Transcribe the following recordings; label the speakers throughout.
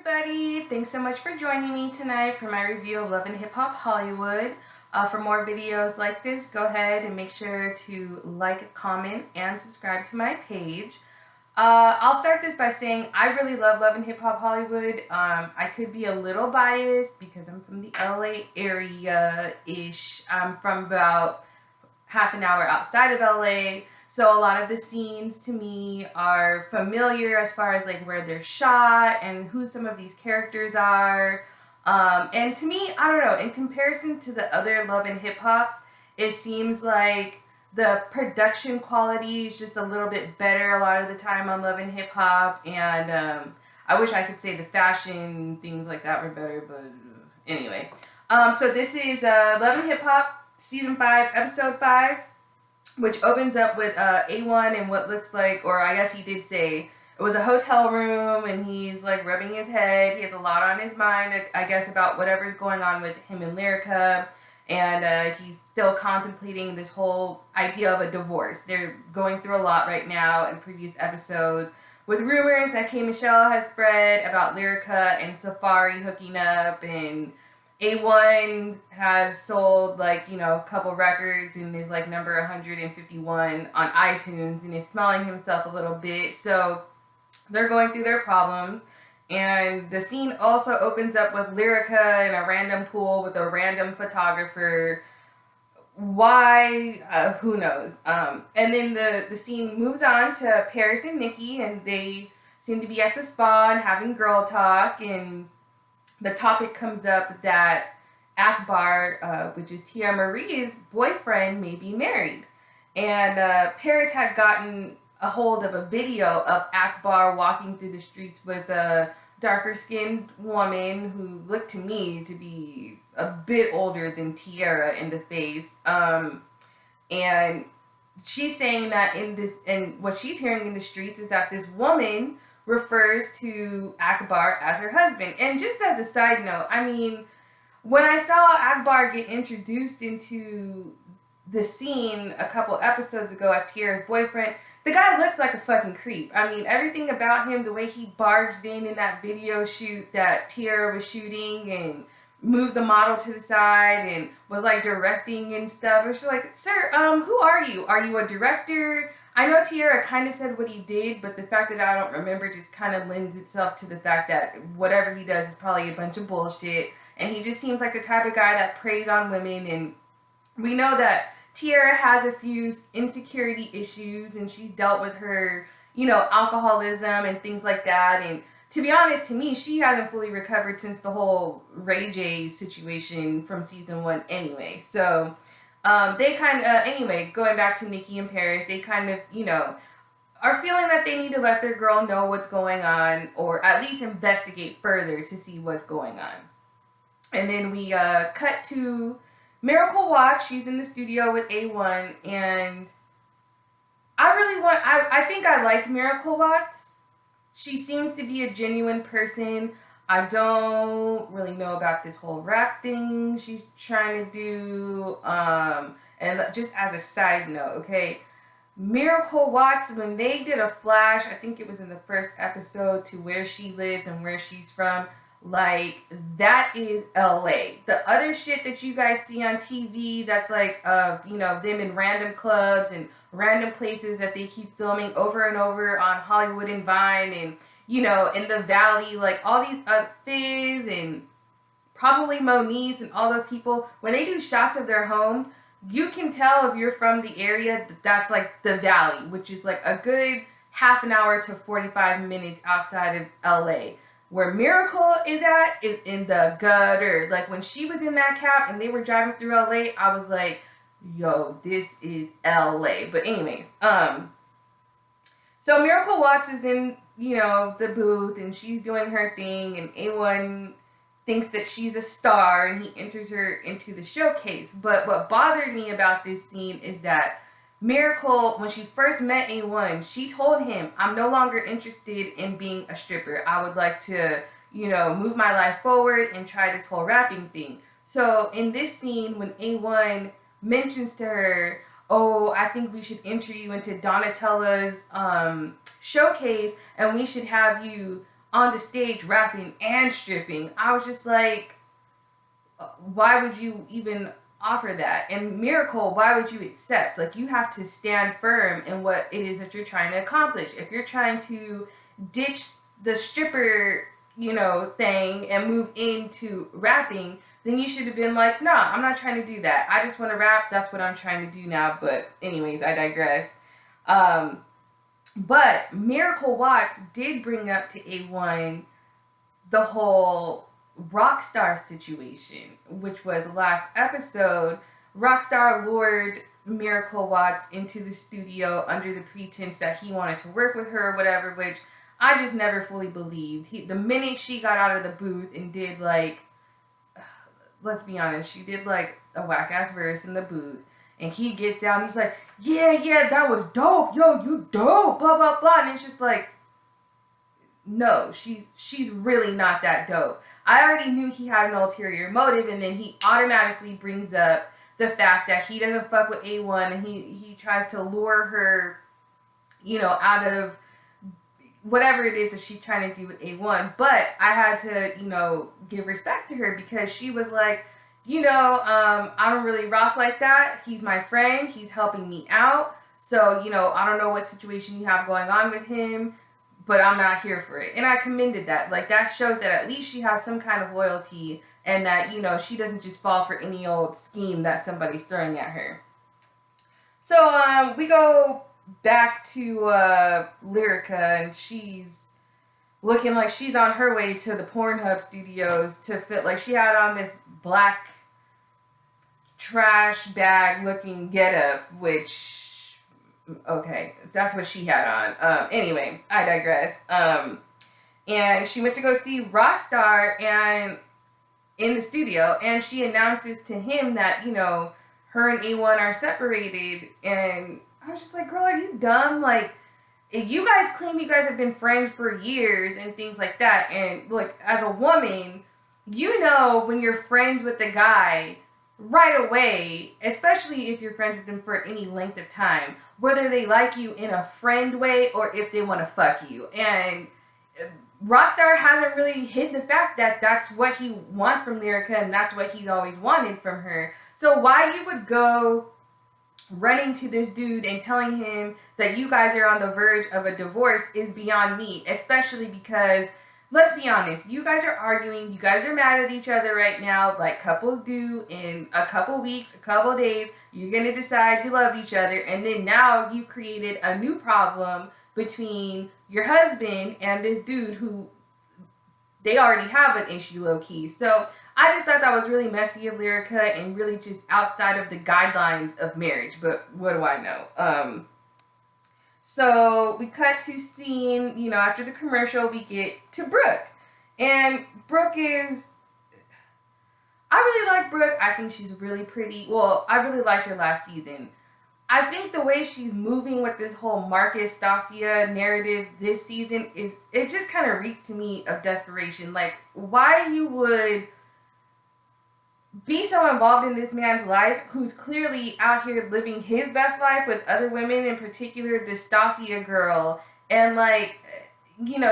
Speaker 1: everybody. Thanks so much for joining me tonight for my review of Love and Hip Hop Hollywood. For more videos like this, go ahead and make sure to like, comment, and subscribe to my page. I'll start this by saying I really love Love and Hip Hop Hollywood. I could be a little biased because I'm from the LA area-ish. I'm from about half an hour outside of LA. So a lot of the scenes to me are familiar as far as like where they're shot and who some of these characters are. And to me, I don't know, in comparison to the other Love and Hip Hops, it seems like the production quality is just a little bit better a lot of the time on Love and Hip Hop. And I wish I could say the fashion, things like that were better, but anyway. So this is Love and Hip Hop Season 5, Episode 5. Which opens up with A1 and what looks like, or I guess he did say, it was a hotel room and he's like rubbing his head. He has a lot on his mind, I guess, about whatever's going on with him and Lyrica. And he's still contemplating this whole idea of a divorce. They're going through a lot right now in previous episodes with rumors that K. Michelle has spread about Lyrica and Safari hooking up, and A1 has sold, like, you know, a couple records and is like number 151 on iTunes and is smelling himself a little bit. So they're going through their problems. And the scene also opens up with Lyrica in a random pool with a random photographer. Why? Who knows? And then the scene moves on to Paris and Nikki, and they seem to be at the spa and having girl talk, and the topic comes up that Akbar, which is Tia Marie's boyfriend, may be married. And Paris had gotten a hold of a video of Akbar walking through the streets with a darker-skinned woman who looked to me to be a bit older than Tiara in the face. And she's saying that and what she's hearing in the streets is that this woman refers to Akbar as her husband. And just as a side note, I mean, when I saw Akbar get introduced into the scene a couple episodes ago as Tiara's boyfriend, the guy looks like a fucking creep. I mean, everything about him, the way he barged in that video shoot that Tiara was shooting and moved the model to the side and was like directing and stuff. It was just like, sir, who are you? Are you a director? I know Tiara kind of said what he did, but the fact that I don't remember just kind of lends itself to the fact that whatever he does is probably a bunch of bullshit. And he just seems like the type of guy that preys on women. And we know that Tiara has a few insecurity issues, and she's dealt with her, you know, alcoholism and things like that. And to be honest, to me, she hasn't fully recovered since the whole Ray J situation from season 1 anyway. So they kind of, anyway, going back to Nikki and Paris, they kind of, you know, are feeling that they need to let their girl know what's going on, or at least investigate further to see what's going on. And then we cut to Miracle Watts. She's in the studio with A1, and I think I like Miracle Watts. She seems to be a genuine person. I don't really know about this whole rap thing she's trying to do. And just as a side note, okay, Miracle Watts, when they did a flash, I think it was in the first episode, to where she lives and where she's from, like, that is LA. The other shit that you guys see on TV that's like, you know, them in random clubs and random places that they keep filming over and over on Hollywood and Vine and, you know, in the Valley, like all these Fizz and probably Moniece and all those people, when they do shots of their homes, you can tell if you're from the area that's like the Valley, which is like a good half an hour to 45 minutes outside of LA. Where Miracle is at is in the gutter. Like, when she was in that cab and they were driving through LA, I was like, yo, this is LA. But anyways, so Miracle Watts is in, you know, the booth, and she's doing her thing, and A1 thinks that she's a star, and he enters her into the showcase. But what bothered me about this scene is that Miracle, when she first met A1, she told him, I'm no longer interested in being a stripper. I would like to, you know, move my life forward and try this whole rapping thing. So in this scene, when A1 mentions to her, oh, I think we should enter you into Donatella's showcase, and we should have you on the stage rapping and stripping. I was just like, why would you even offer that? And Miracle, why would you accept? Like, you have to stand firm in what it is that you're trying to accomplish. If you're trying to ditch the stripper, thing and move into rapping, then you should have been like, nah, I'm not trying to do that. I just want to rap. That's what I'm trying to do now. But anyways, I digress. But Miracle Watts did bring up to A1 the whole Rockstar situation, which was last episode. Rockstar lured Miracle Watts into the studio under the pretense that he wanted to work with her or whatever, which I just never fully believed. The minute she got out of the booth and did, like, let's be honest, she did like a whack ass verse in the booth, and he gets out and he's like, yeah, that was dope, yo, you dope, blah blah blah, and it's just like, no, she's really not that dope. I already knew he had an ulterior motive, and then he automatically brings up the fact that he doesn't fuck with A1, and he tries to lure her, out of whatever it is that she's trying to do with A1. But I had to, give respect to her, because she was like, I don't really rock like that. He's my friend. He's helping me out. So, I don't know what situation you have going on with him, but I'm not here for it. And I commended that. Like, that shows that at least she has some kind of loyalty, and that, she doesn't just fall for any old scheme that somebody's throwing at her. So, we go back to Lyrica, and she's looking like she's on her way to the Pornhub studios to fit, like, she had on this black trash bag looking getup, which, okay, that's what she had on. Anyway, I digress. And she went to go see Rockstar and in the studio, and she announces to him that, her and A1 are separated, and I was just like, girl, are you dumb? Like, if you guys claim you guys have been friends for years and things like that, and like, as a woman, when you're friends with the guy right away, especially if you're friends with them for any length of time, whether they like you in a friend way or if they want to fuck you. And Rockstar hasn't really hid the fact that that's what he wants from Lyrica, and that's what he's always wanted from her. So why you would go running to this dude and telling him that you guys are on the verge of a divorce is beyond me, especially because, let's be honest, you guys are arguing, you guys are mad at each other right now, like couples do. In a couple weeks, a couple days, you're going to decide you love each other, and then now you created a new problem between your husband and this dude who they already have an issue low-key. So I just thought that was really messy of Lyrica and really just outside of the guidelines of marriage. But what do I know? So we cut to scene, after the commercial, we get to Brooke. And Brooke is... I really like Brooke. I think she's really pretty. Well, I really liked her last season. I think the way she's moving with this whole Marcus Stasia narrative this season it just kind of reeks to me of desperation. Like, why you would be so involved in this man's life who's clearly out here living his best life with other women, in particular this Stasia girl, and like,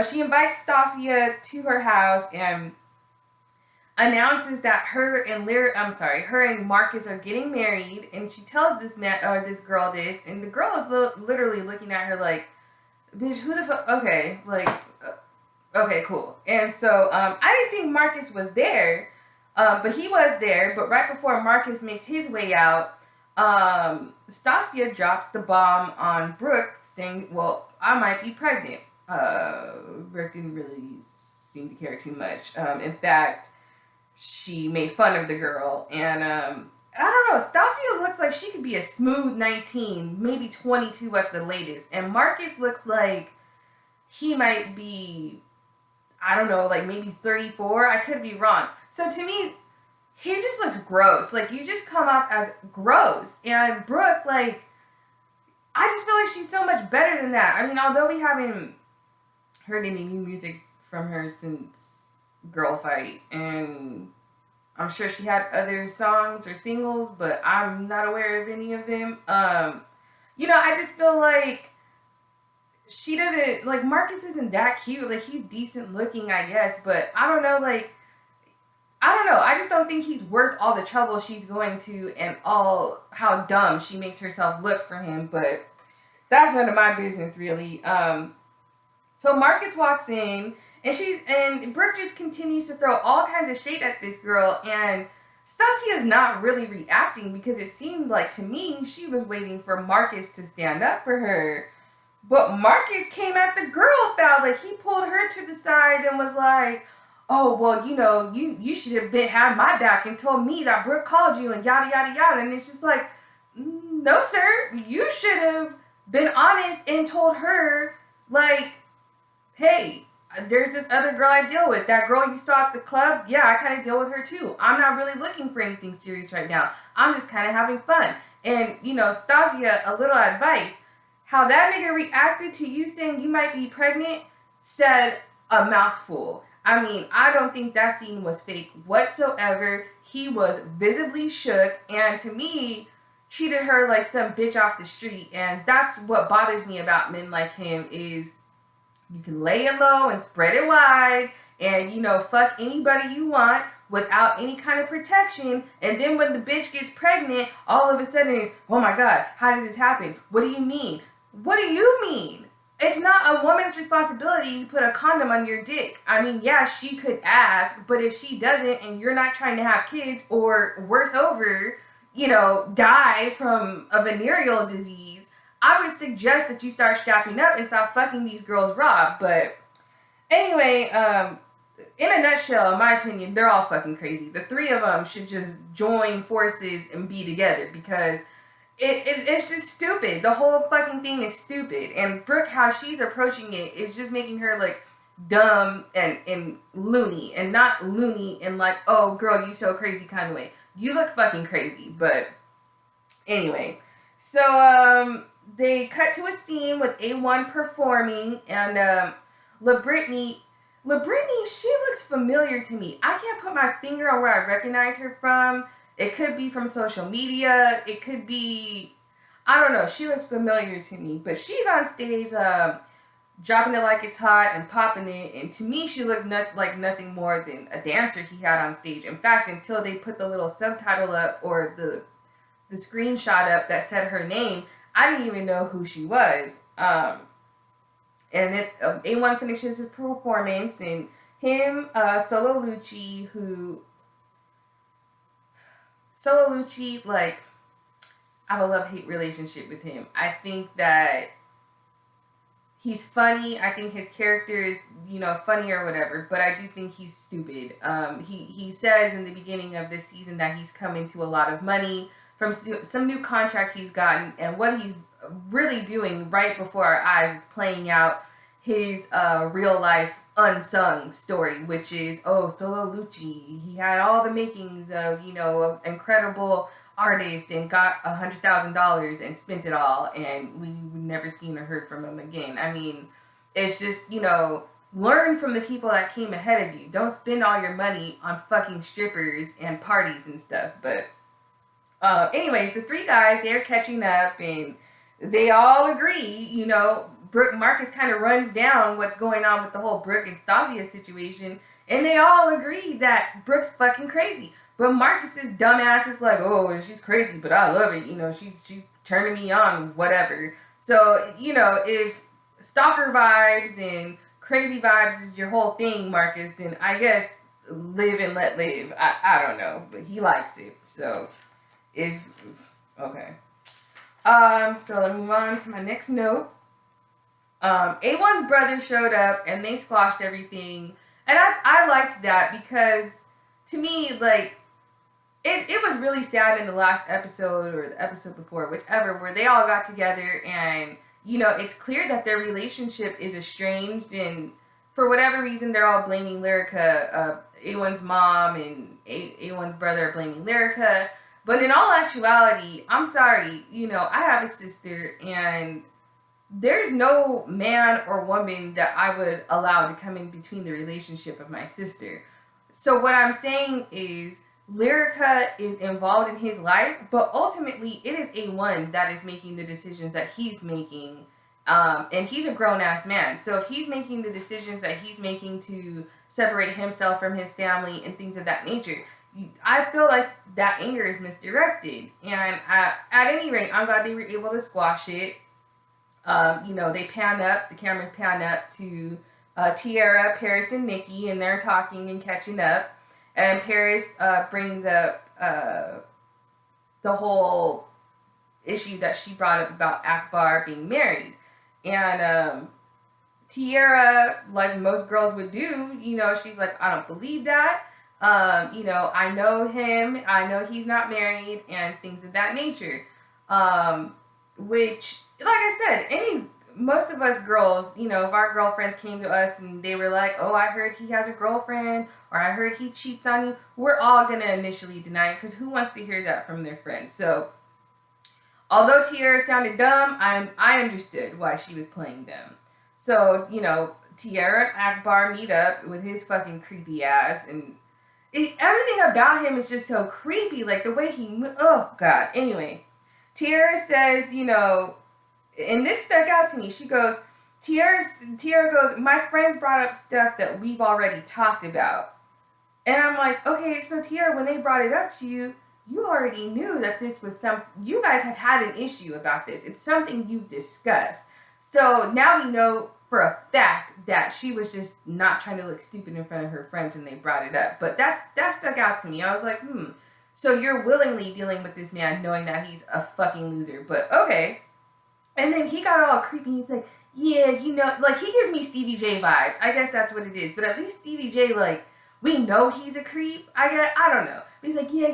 Speaker 1: she invites Stasia to her house and announces that her and Marcus are getting married, and she tells this girl this, and the girl is literally looking at her like, bitch, who the fuck? Okay, like, okay, cool. And so I didn't think Marcus was there. But he was there. But right before Marcus makes his way out, Stasia drops the bomb on Brooke, saying, well, I might be pregnant. Brooke didn't really seem to care too much. In fact, she made fun of the girl. And I don't know, Stasia looks like she could be a smooth 19, maybe 22 at the latest. And Marcus looks like he might be, I don't know, like maybe 34. I could be wrong. So to me, he just looks gross. Like, you just come off as gross. And Brooke, like, I just feel like she's so much better than that. I mean, although we haven't heard any new music from her since Girl Fight, and I'm sure she had other songs or singles, but I'm not aware of any of them. I just feel like she doesn't, like, Marcus isn't that cute. Like, he's decent looking, I guess, but I don't know, like, I don't know. I just don't think he's worth all the trouble she's going to and all how dumb she makes herself look for him, but that's none of my business, really. So Marcus walks in, and Brooke just continues to throw all kinds of shade at this girl, and Stasia is not really reacting because it seemed like to me she was waiting for Marcus to stand up for her. But Marcus came at the girl foul. Like, he pulled her to the side and was like, "Oh, well, you should have had my back and told me that Brooke called you and yada yada yada." And it's just like, no, sir, you should have been honest and told her, like, "Hey, there's this other girl I deal with. That girl you saw at the club, yeah, I kind of deal with her too. I'm not really looking for anything serious right now. I'm just kind of having fun." And, Stasia, a little advice. How that nigga reacted to you saying you might be pregnant said a mouthful. I mean, I don't think that scene was fake whatsoever. He was visibly shook, and to me, treated her like some bitch off the street. And that's what bothers me about men like him is you can lay it low and spread it wide and, fuck anybody you want without any kind of protection. And then when the bitch gets pregnant, all of a sudden it's, "Oh my God, how did this happen? What do you mean?" What do you mean? It's not a woman's responsibility to put a condom on your dick. I mean, yeah, she could ask, but if she doesn't and you're not trying to have kids or worse over, die from a venereal disease, I would suggest that you start strapping up and stop fucking these girls raw. But anyway, in a nutshell, in my opinion, they're all fucking crazy. The three of them should just join forces and be together because it's just stupid. The whole fucking thing is stupid. And Brooke, how she's approaching it is just making her look dumb and loony. And not loony in like, "Oh, girl, you so crazy" kind of way. You look fucking crazy. But anyway. So, they cut to a scene with A1 performing. And LaBrittany, she looks familiar to me. I can't put my finger on where I recognize her from. It could be from social media. It could be, I don't know. She looks familiar to me. But she's on stage dropping it like it's hot and popping it. And to me, she looked like nothing more than a dancer he had on stage. In fact, until they put the little subtitle up or the screenshot up that said her name, I didn't even know who she was. And A1 finishes his performance, and him, Solo Lucci, like, I have a love-hate relationship with him. I think that he's funny. I think his character is, funny or whatever, but I do think he's stupid. He says in the beginning of this season that he's come into a lot of money from some new contract he's gotten, and what he's really doing right before our eyes is playing out his real life unsung story, which is, Solo Lucci, he had all the makings of, an incredible artist and got $100,000 and spent it all, and we've never seen or heard from him again. I mean, it's just, learn from the people that came ahead of you. Don't spend all your money on fucking strippers and parties and stuff. But anyways, the three guys, they're catching up, and they all agree, Marcus kind of runs down what's going on with the whole Brooke and Stasia situation, and they all agree that Brooke's fucking crazy. But Marcus's dumbass is like, "Oh, she's crazy, but I love it. She's turning me on, whatever." So, if stalker vibes and crazy vibes is your whole thing, Marcus, then I guess live and let live. I don't know, but he likes it. So, okay. So let's move on to my next note. A1's brother showed up and they squashed everything. And I liked that because to me, like, it was really sad in the last episode or the episode before, whichever, where they all got together and, it's clear that their relationship is estranged, and for whatever reason, they're all blaming Lyrica. A1's mom and A1's brother are blaming Lyrica. But in all actuality, I'm sorry, I have a sister, and there's no man or woman that I would allow to come in between the relationship of my sister. So what I'm saying is, Lyrica is involved in his life, but ultimately it is A1 that is making the decisions that he's making And he's a grown-ass man. So if he's making the decisions that he's making to separate himself from his family and things of that nature, I feel like that anger is misdirected. And at any rate, I'm glad they were able to squash it. They pan up, the cameras pan up to Tiara, Paris, and Nikki, and they're talking and catching up. And Paris brings up the whole issue that she brought up about Akbar being married. And Tiara, like most girls would do, she's like, I don't believe that. I know him. I know he's not married and things of that nature. Which, like I said, most of us girls, if our girlfriends came to us and they were like, oh, I heard he has a girlfriend, or I heard he cheats on you, we're all going to initially deny it, because who wants to hear that from their friends? So, although Tiara sounded dumb, I understood why she was playing dumb. So, Tiara and Akbar meet up with his fucking creepy ass, and everything about him is just so creepy, like the way he oh, God. Anyway, Tiara says, and this stuck out to me. She goes, Tiara goes, my friends brought up stuff that we've already talked about. And I'm like, okay, so Tiara, when they brought it up to you, you already knew that this was you guys have had an issue about this. It's something you've discussed. So now we know for a fact that she was just not trying to look stupid in front of her friends when they brought it up. But that stuck out to me. I was like, so you're willingly dealing with this man knowing that he's a fucking loser. But okay. And then he got all creepy. He's like, yeah, like he gives me Stevie J vibes. I guess that's what it is. But at least Stevie J, like, we know he's a creep. I don't know. But he's like, yeah,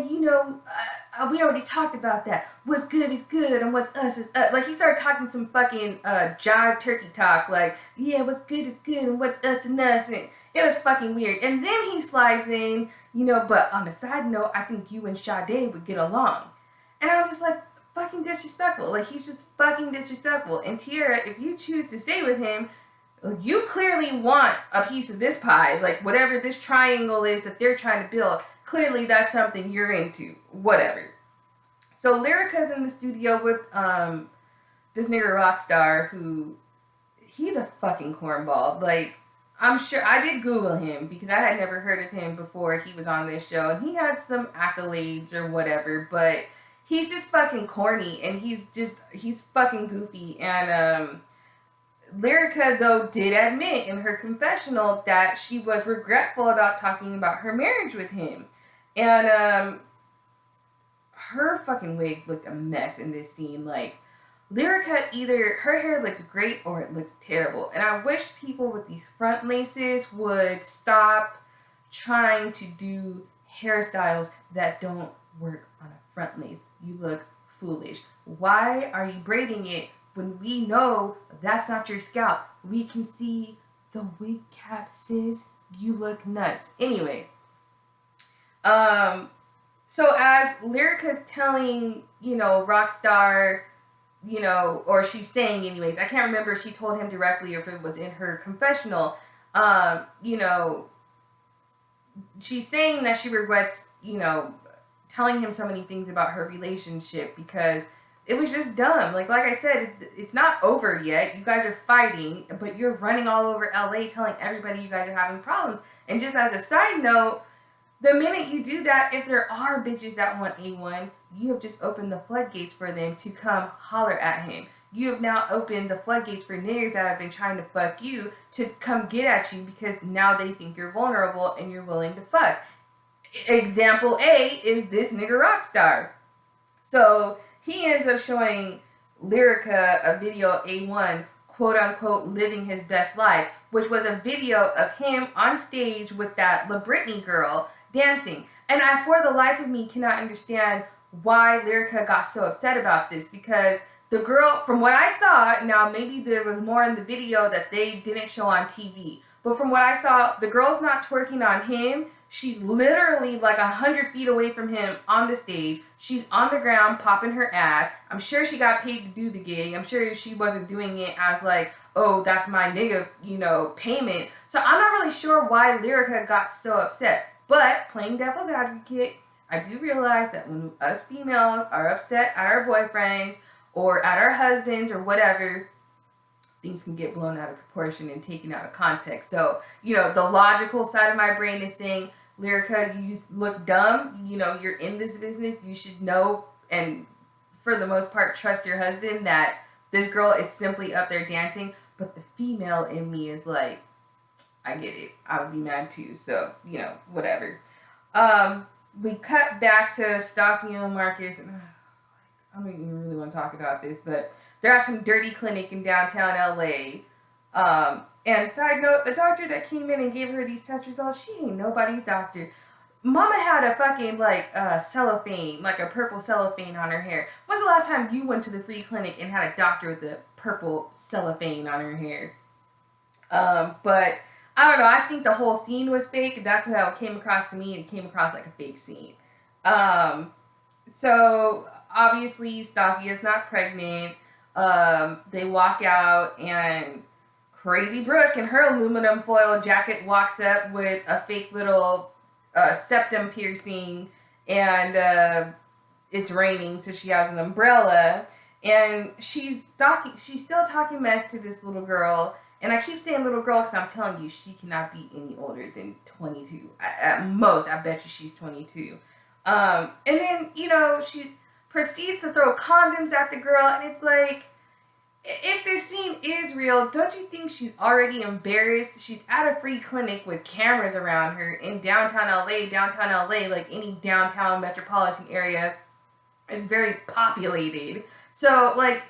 Speaker 1: we already talked about that. What's good is good, and what's us is us. Like, he started talking some fucking jive turkey talk. Like, yeah, what's good is good, and what's us and us. And it was fucking weird. And then he slides in, but on a side note, I think you and Sade would get along. And I'm just like, fucking disrespectful. Like, he's just fucking disrespectful. And Tiara, if you choose to stay with him, you clearly want a piece of this pie. Like, whatever this triangle is that they're trying to build, clearly that's something you're into. Whatever. So Lyrica's in the studio with this nigga Rockstar, who, he's a fucking cornball. Like, I'm sure, I did Google him because I had never heard of him before he was on this show. And he had some accolades or whatever, but he's just fucking corny, and he's fucking goofy. And Lyrica, though, did admit in her confessional that she was regretful about talking about her marriage with him. And her fucking wig looked a mess in this scene. Like, Lyrica, either her hair looks great or it looks terrible. And I wish people with these front laces would stop trying to do hairstyles that don't work on a front lace. You look foolish. Why are you braiding it when we know that's not your scalp? We can see the wig cap, sis. You look nuts. Anyway, so as Lyrica's telling, Rockstar, or she's saying anyways, I can't remember if she told him directly or if it was in her confessional, she's saying that she regrets, telling him so many things about her relationship because it was just dumb. Like I said, it's not over yet. You guys are fighting, but you're running all over LA telling everybody you guys are having problems. And just as a side note, the minute you do that, if there are bitches that want A1, you have just opened the floodgates for them to come holler at him. You have now opened the floodgates for niggas that have been trying to fuck you to come get at you because now they think you're vulnerable and you're willing to fuck. Example A is this nigga Rockstar. So he ends up showing Lyrica a video of A1, quote unquote, living his best life, which was a video of him on stage with that La Britney girl dancing. And I, for the life of me, cannot understand why Lyrica got so upset about this, because the girl, from what I saw, now maybe there was more in the video that they didn't show on TV, but from what I saw, the girl's not twerking on him. She's literally like 100 feet away from him on the stage. She's on the ground popping her ass. I'm sure she got paid to do the gig. I'm sure she wasn't doing it as like, oh, that's my nigga, payment. So I'm not really sure why Lyrica got so upset. But playing devil's advocate, I do realize that when us females are upset at our boyfriends or at our husbands or whatever, things can get blown out of proportion and taken out of context. So, you know, the logical side of my brain is saying, Lyrica, you look dumb. You know, you're in this business. You should know, and for the most part, trust your husband that this girl is simply up there dancing. But the female in me is like, I get it. I would be mad too. So, you know, whatever. We cut back to Stasio and Marcus, and I don't even really want to talk about this, but they're at some dirty clinic in downtown LA. And side note, the doctor that came in and gave her these test results, she ain't nobody's doctor. Mama had a fucking, like, cellophane, like a purple cellophane on her hair. When's the last time you went to the free clinic and had a doctor with a purple cellophane on her hair? But I don't know. I think the whole scene was fake. That's how it came across to me. It came across like a fake scene. So obviously Stasia's not pregnant. They walk out, and Crazy Brooke in her aluminum foil jacket walks up with a fake little septum piercing, and it's raining, so she has an umbrella, and she's still talking mess to this little girl. And I keep saying little girl because I'm telling you, she cannot be any older than 22. At most, I bet you she's 22. And then, you know, she proceeds to throw condoms at the girl, and it's like, if this scene is real, don't you think she's already embarrassed? She's at a free clinic with cameras around her in downtown LA, like any downtown metropolitan area, is very populated. So, like,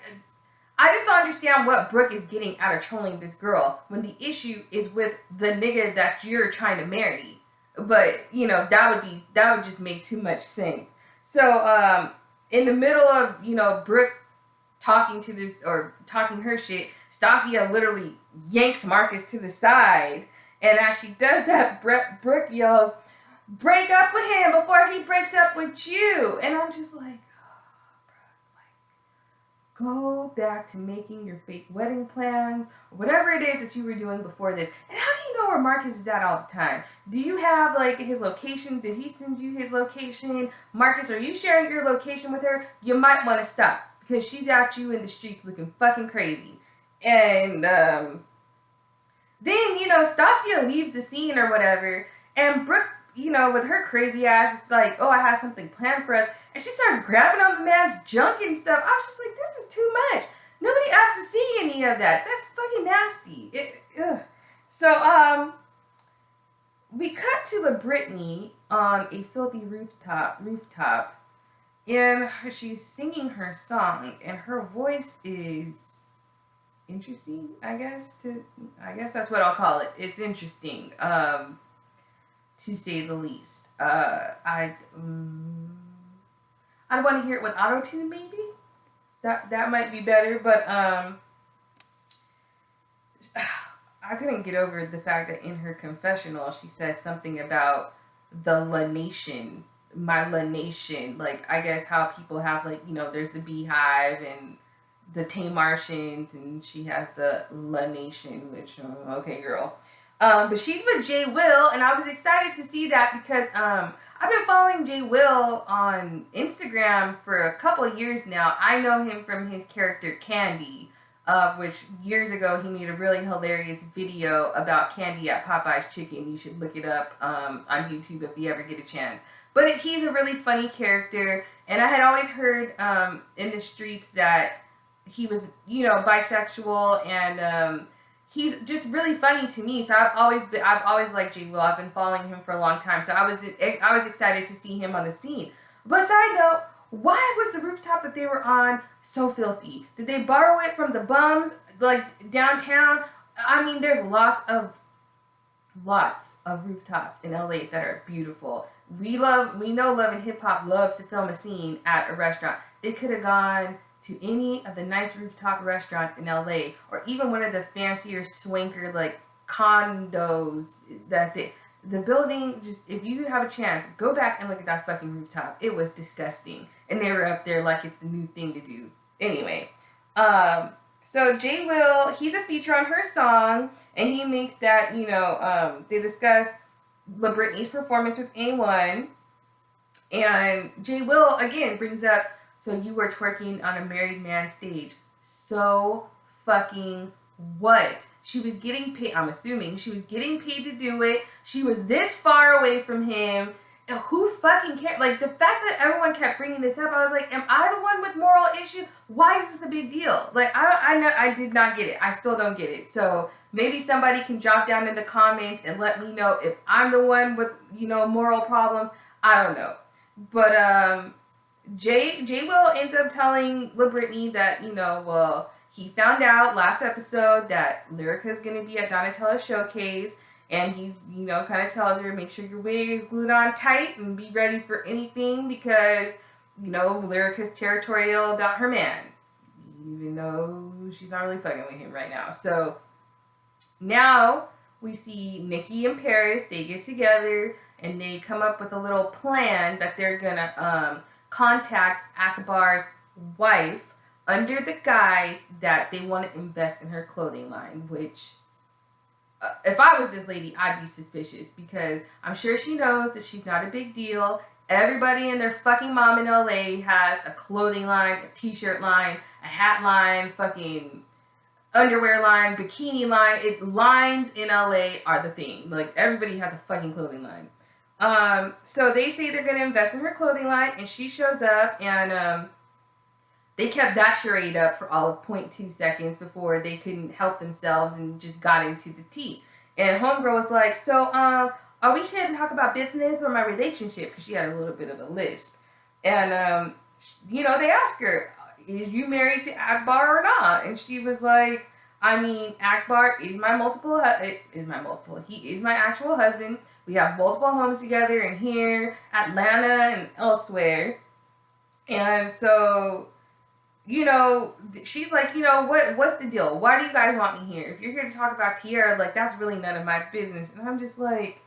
Speaker 1: I just don't understand what Brooke is getting out of trolling this girl when the issue is with the nigga that you're trying to marry. But, you know, that would just make too much sense. So, in the middle of, you know, Brooke talking her shit, Stasia literally yanks Marcus to the side. And as she does that, Brooke yells, "Break up with him before he breaks up with you." And I'm just like, go back to making your fake wedding plans, or whatever it is that you were doing before this. And how do you know where Marcus is at all the time? Do you have, like, his location? Did he send you his location? Marcus, are you sharing your location with her? You might want to stop, because she's at you in the streets looking fucking crazy. And then, you know, Stasia leaves the scene or whatever, and Brooke, you know, with her crazy ass, it's like, oh, I have something planned for us. And she starts grabbing on the man's junk and stuff. I was just like, this is too much. Nobody asked to see any of that. That's fucking nasty. So, we cut to the Britney on a filthy rooftop, and she's singing her song, and her voice is interesting, I guess that's what I'll call it. It's interesting. To say the least. I'd want to hear it with auto-tune, maybe? That might be better, but I couldn't get over the fact that in her confessional, she says something about the La Nation, my La Nation. Like, I guess how people have, like, you know, there's the Beehive and the Tamartians, and she has the La Nation, which, okay, girl. But she's with Jay Will, and I was excited to see that because I've been following Jay Will on Instagram for a couple of years now. I know him from his character Candy, which years ago he made a really hilarious video about Candy at Popeye's Chicken. You should look it up on YouTube if you ever get a chance. But he's a really funny character, and I had always heard in the streets that he was, you know, bisexual, and he's just really funny to me. So I've always liked Jay Will. I've been following him for a long time. So I was excited to see him on the scene. But side note, why was the rooftop that they were on so filthy? Did they borrow it from the bums, like, downtown? I mean, there's lots of rooftops in LA that are beautiful. We know Love and Hip Hop loves to film a scene at a restaurant. They could have gone to any of the nice rooftop restaurants in LA, or even one of the fancier swanker, like, condos that the building. Just, if you have a chance, go back and look at that fucking rooftop. It was disgusting, and they were up there like it's the new thing to do. Anyway, so Jay Will, he's a feature on her song, and he makes that, you know, they discuss La Britney's performance with A1, and Jay Will again brings up, so you were twerking on a married man's stage. So fucking what? She was getting paid, I'm assuming, she was getting paid to do it. She was this far away from him. And who fucking cares? Like, the fact that everyone kept bringing this up, I was like, am I the one with moral issues? Why is this a big deal? Like, I did not get it. I still don't get it. So maybe somebody can drop down in the comments and let me know if I'm the one with, moral problems. I don't know. But, Jay Will ends up telling Lil Britney that, he found out last episode that Lyrica is going to be at Donatella's showcase, and he, kind of tells her, make sure your wig is glued on tight and be ready for anything because, Lyrica's territorial about her man, even though she's not really fucking with him right now. So now we see Nicki and Paris, they get together, and they come up with a little plan that they're going to contact Akbar's wife under the guise that they want to invest in her clothing line, which, if I was this lady, I'd be suspicious because I'm sure she knows that she's not a big deal. Everybody and their fucking mom in LA has a clothing line, a t-shirt line, a hat line, fucking underwear line, bikini line. Lines in LA are the thing. Like, everybody has a fucking clothing line. So they say they're going to invest in her clothing line, and she shows up, and, they kept that charade up for all of 0.2 seconds before they couldn't help themselves and just got into the tea. And Homegirl was like, so, are we here to talk about business or my relationship? Because she had a little bit of a lisp. And, they asked her, is you married to Akbar or not? And she was like, I mean, Akbar is my he is my actual husband. We have multiple homes together in here, Atlanta, and elsewhere. And so, she's like, what's the deal? Why do you guys want me here? If you're here to talk about Tierra, like, that's really none of my business. And I'm just like,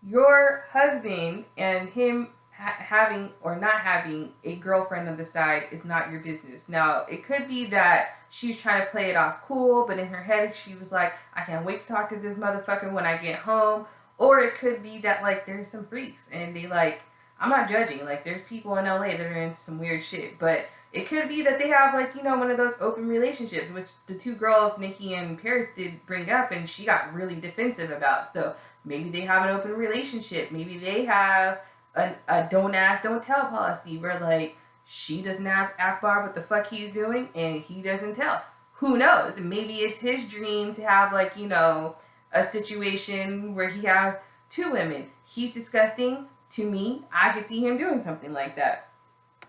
Speaker 1: your husband and him having or not having a girlfriend on the side is not your business. Now, it could be that she's trying to play it off cool, but in her head, she was like, I can't wait to talk to this motherfucker when I get home. Or it could be that, like, there's some freaks and they, like, I'm not judging. Like, there's people in LA that are into some weird shit. But it could be that they have, like, one of those open relationships, which the two girls, Nicki and Paris, did bring up, and she got really defensive about. So maybe they have an open relationship. Maybe they have a don't ask, don't tell policy where, like, she doesn't ask Akbar what the fuck he's doing, and he doesn't tell. Who knows? Maybe it's his dream to have, like, a situation where he has two women. He's disgusting. To me, I could see him doing something like that.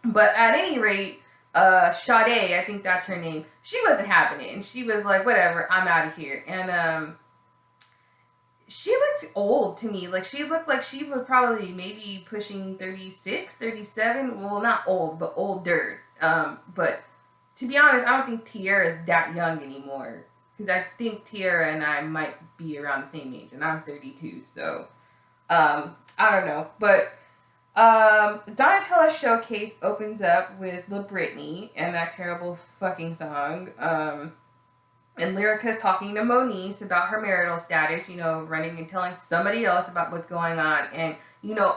Speaker 1: But at any rate, Sade, I think that's her name, she wasn't having it. And she was like, whatever, I'm out of here. And she looked old to me. Like, she looked like she was probably maybe pushing 36, 37. Well, not old, but older. But to be honest, I don't think Tierra is that young anymore. Because I think Tierra and I might be around the same age. And I'm 32, so I don't know. But Donatella's showcase opens up with Lil Britney and that terrible fucking song. And Lyrica's talking to Moniece about her marital status, running and telling somebody else about what's going on. And,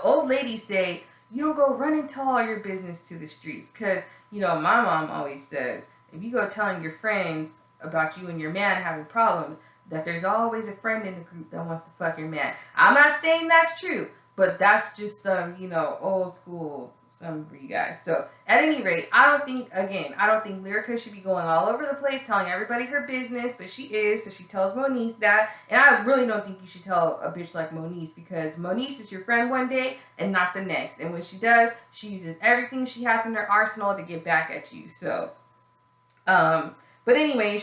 Speaker 1: old ladies say, you don't go run and tell all your business to the streets. Because, my mom always says, if you go telling your friends about you and your man having problems, that there's always a friend in the group that wants to fuck your man. I'm not saying that's true, but that's just some, old school, some for you guys. So, at any rate, I don't think Lyrica should be going all over the place telling everybody her business, but she is, so she tells Moniece that. And I really don't think you should tell a bitch like Moniece, because Moniece is your friend one day and not the next. And when she does, she uses everything she has in her arsenal to get back at you. So, but anyway,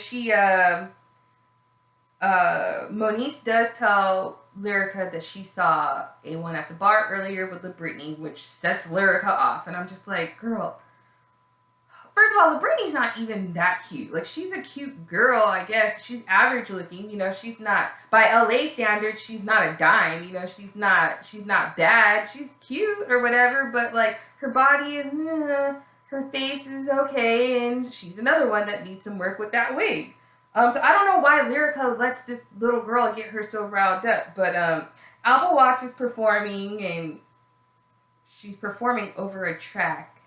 Speaker 1: Moniece does tell Lyrica that she saw A1 at the bar earlier with Lil Britney, which sets Lyrica off. And I'm just like, girl, first of all, Lil Britney's not even that cute. Like, she's a cute girl, I guess. She's average looking, she's not, by LA standards, she's not a dime, she's not bad. She's cute or whatever, but, like, her body is, her face is okay, and she's another one that needs some work with that wig. So I don't know why Lyrica lets this little girl get her so riled up, but Apple Watch is performing, and she's performing over a track,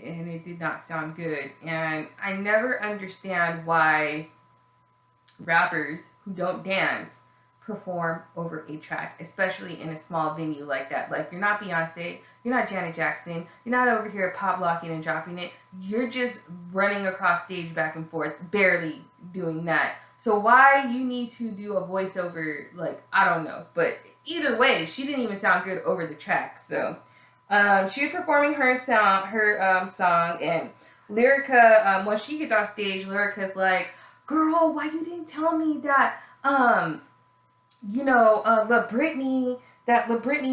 Speaker 1: and it did not sound good. And I never understand why rappers who don't dance perform over a track, especially in a small venue like that. Like, you're not Beyonce, you're not Janet Jackson, you're not over here pop blocking and dropping it. You're just running across stage back and forth, barely doing that. So why you need to do a voiceover, like, I don't know. But either way, she didn't even sound good over the track. So she was performing her song, and Lyrica, when she gets off stage, Lyrica's like, girl, why you didn't tell me that, La Britney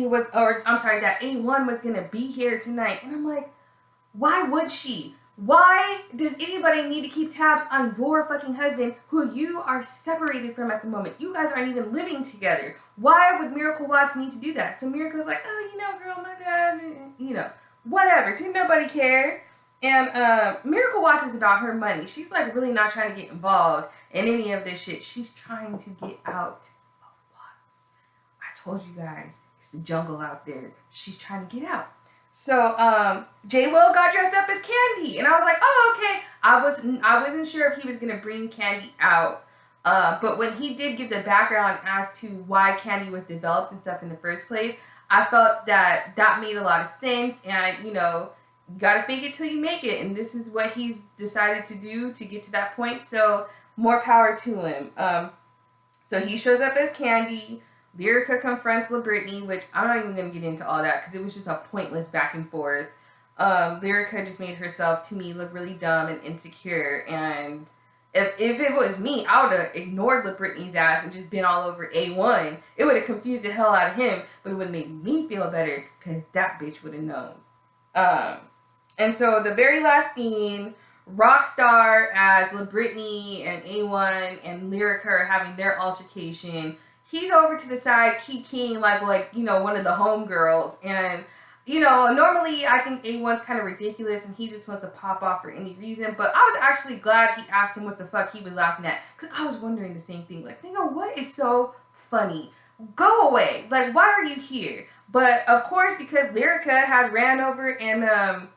Speaker 1: was, or I'm sorry, that A1 was gonna be here tonight. And I'm like, why would she? Why does anybody need to keep tabs on your fucking husband who you are separated from at the moment? You guys aren't even living together. Why would Miracle Watts need to do that? So Miracle's like, oh, girl, my dad, whatever. Didn't nobody care? And Miracle Watts is about her money. She's like really not trying to get involved in any of this shit. She's trying to get out of Watts. I told you guys, it's the jungle out there. She's trying to get out. So J-Lo got dressed up as Candy, and I was like, oh, okay. I wasn't sure if he was gonna bring Candy out, but when he did give the background as to why Candy was developed and stuff in the first place, I felt that made a lot of sense. And you gotta fake it till you make it, and this is what he's decided to do to get to that point. So more power to him. So he shows up as Candy. Lyrica confronts La Britney, which I'm not even going to get into all that because it was just a pointless back and forth. Lyrica just made herself, to me, look really dumb and insecure. And if it was me, I would have ignored La Britney's ass and just been all over A1. It would have confused the hell out of him, but it would have made me feel better because that bitch would have known. And so the very last scene, Rockstar as La Britney and A1 and Lyrica are having their altercation. He's over to the side, kikiing like one of the homegirls. And, normally I think A1's kind of ridiculous and he just wants to pop off for any reason. But I was actually glad he asked him what the fuck he was laughing at. Because I was wondering the same thing. Like, what is so funny? Go away. Like, why are you here? But, of course, because Lyrica had ran over and,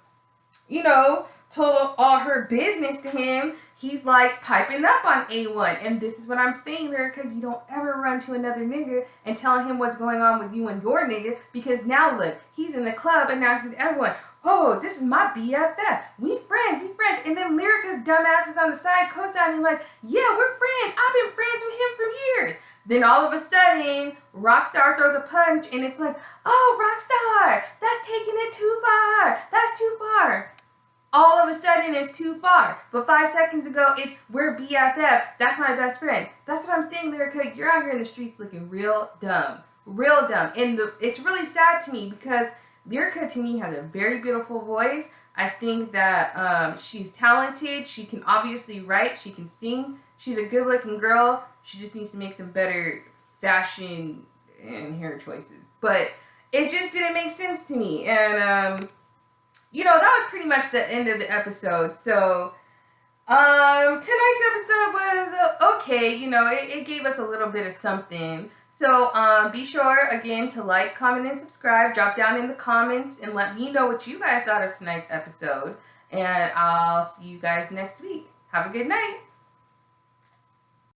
Speaker 1: told all her business to him, he's like piping up on A1. And this is what I'm saying, Lyrica, you don't ever run to another nigga and tell him what's going on with you and your nigga, because now look, he's in the club announcing to everyone, oh, this is my BFF. We friends. And then Lyrica's dumbass is on the side co-signing like, yeah, we're friends. I've been friends with him for years. Then all of a sudden, Rockstar throws a punch and it's like, oh, Rockstar, that's taking it too far. That's too far. All of a sudden, it's too far. But 5 seconds ago, it's, we're BFF. That's my best friend. That's what I'm saying, Lyrica. You're out here in the streets looking real dumb. Real dumb. And it's really sad to me because Lyrica, to me, has a very beautiful voice. I think that she's talented. She can obviously write. She can sing. She's a good-looking girl. She just needs to make some better fashion and hair choices. But it just didn't make sense to me. And, that was pretty much the end of the episode. So, tonight's episode was okay. It gave us a little bit of something. So, be sure, again, to like, comment, and subscribe. Drop down in the comments and let me know what you guys thought of tonight's episode. And I'll see you guys next week. Have a good night.